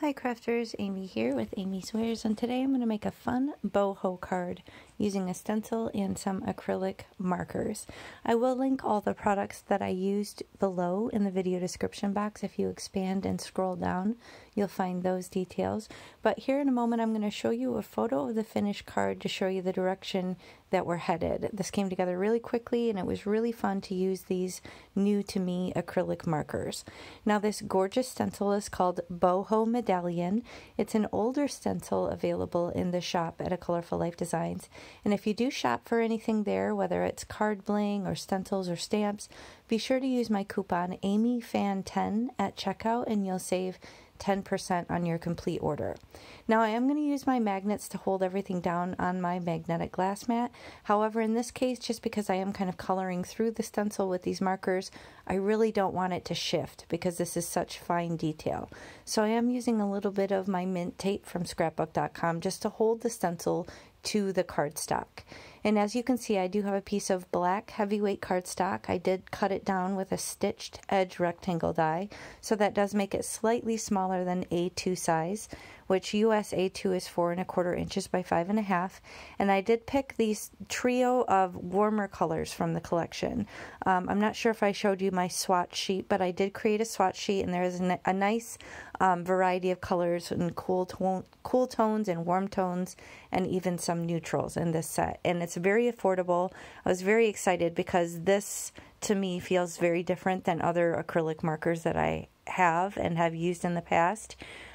Hi crafters, Amy here with amyswares, and today I'm going to make a fun boho card using a stencil and some acrylic markers. I will link all the products that I used below in the video description box. If you expand and scroll down, you'll find those details. But here in a moment I'm going to show you a photo of the finished card to show you the direction that we're headed. This came together really quickly and it was really fun to use these new to me acrylic markers. Now this gorgeous stencil is called Boho Medallion. It's an older stencil available in the shop at A Colorful Life Designs. And if you do shop for anything there, whether it's card bling or stencils or stamps, be sure to use my coupon AMYFAN10 at checkout and you'll save 10% on your complete order. Now I am going to use my magnets to hold everything down on my magnetic glass mat. However, in this case, just because I am kind of coloring through the stencil with these markers, I really don't want it to shift because this is such fine detail. So I am using a little bit of my mint tape from scrapbook.com just to hold the stencil to the cardstock. And as you can see, I do have a piece of black heavyweight cardstock. I did cut it down with a stitched edge rectangle die, so that does make it slightly smaller than A2 size, which US A2 is 4¼ inches by 5½. And I did pick these trio of warmer colors from the collection. I'm not sure if I showed you my swatch sheet, but I did create a swatch sheet, and there is a nice variety of colors and cool tones and warm tones, and even some neutrals in this set. And it's very affordable. I was very excited because this to me feels very different than other acrylic markers that I have and have used in the past.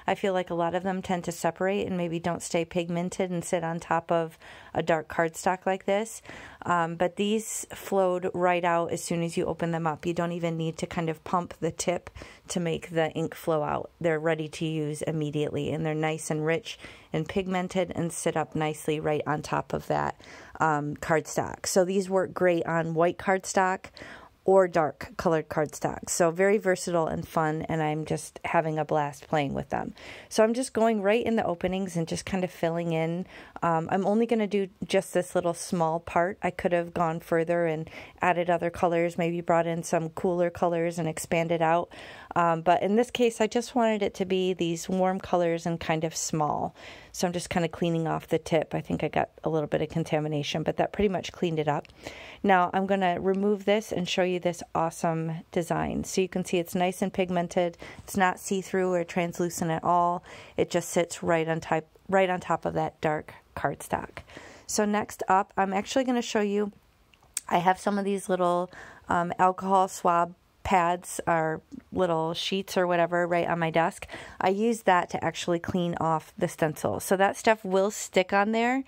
I feel like a lot of them tend to separate and maybe don't stay pigmented and sit on top of a dark cardstock like this. But these flowed right out as soon as you open them up. You don't even need to kind of pump the tip to make the ink flow out. They're ready to use immediately, and they're nice and rich and pigmented and sit up nicely right on top of that cardstock. So these work great on white cardstock or dark colored cardstock. So very versatile and fun, and I'm just having a blast playing with them. So I'm just going right in the openings and just kind of filling in. I'm only going to do just this little small part. I could have gone further and added other colors, maybe brought in some cooler colors and expanded out. But in this case, I just wanted it to be these warm colors and kind of small. So I'm just kind of cleaning off the tip. I think I got a little bit of contamination, but that pretty much cleaned it up. Now I'm going to remove this and show you this awesome design. So you can see it's nice and pigmented. It's not see-through or translucent at all. It just sits right on top of that dark cardstock. So next up, I'm actually going to show you, I have some of these little alcohol swab pads or little sheets or whatever right on my desk. I use that to actually clean off the stencil. So that stuff will stick on there.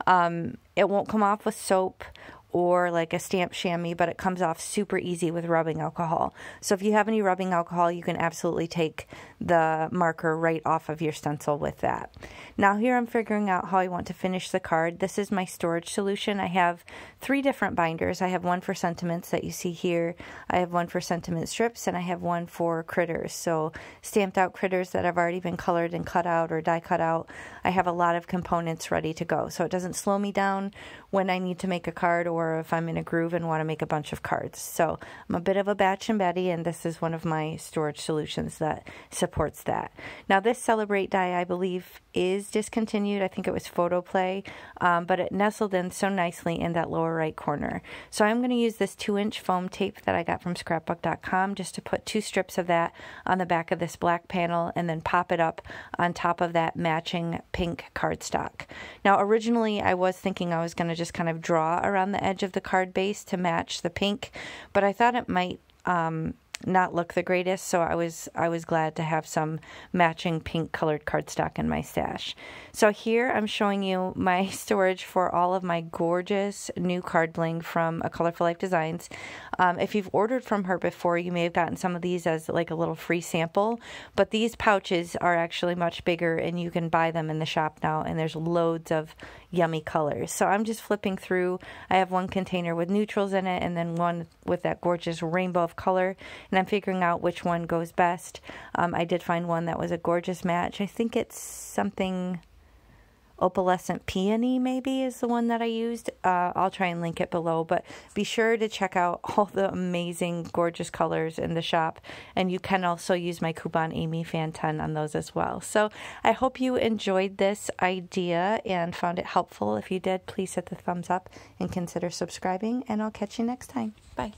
It won't come off with soap or like a stamp chamois, but it comes off super easy with rubbing alcohol. So if you have any rubbing alcohol, you can absolutely take the marker right off of your stencil with that. Now here I'm figuring out how I want to finish the card. This is my storage solution. I have 3 different binders. I have one for sentiments that you see here. I have one for sentiment strips, and I have one for critters. So stamped out critters that have already been colored and cut out or die cut out. I have a lot of components ready to go. So it doesn't slow me down when I need to make a card or if I'm in a groove and want to make a bunch of cards. So I'm a bit of a batch and Betty, and this is one of my storage solutions that supports that. Now this Celebrate die, I believe, is discontinued. I think it was Photoplay, but it nestled in so nicely in that lower right corner. So I'm going to use this 2-inch foam tape that I got from scrapbook.com just to put 2 strips of that on the back of this black panel and then pop it up on top of that matching pink cardstock. Now originally I was thinking I was going to just kind of draw around the edge of the card base to match the pink, but I thought it might not look the greatest, so I was glad to have some matching pink colored cardstock in my stash. So here I'm showing you my storage for all of my gorgeous new card bling from A Colorful Life Designs. If you've ordered from her before, you may have gotten some of these as like a little free sample, but these pouches are actually much bigger and you can buy them in the shop now, and there's loads of yummy colors. So I'm just flipping through. I have one container with neutrals in it and then one with that gorgeous rainbow of color, and I'm figuring out which one goes best. I did find one that was a gorgeous match. I think it's something Opalescent Peony maybe is the one that I used. I'll try and link it below, but be sure to check out all the amazing, gorgeous colors in the shop. And you can also use my coupon Amy Fan 10 on those as well. So I hope you enjoyed this idea and found it helpful. If you did, please hit the thumbs up and consider subscribing, and I'll catch you next time. Bye.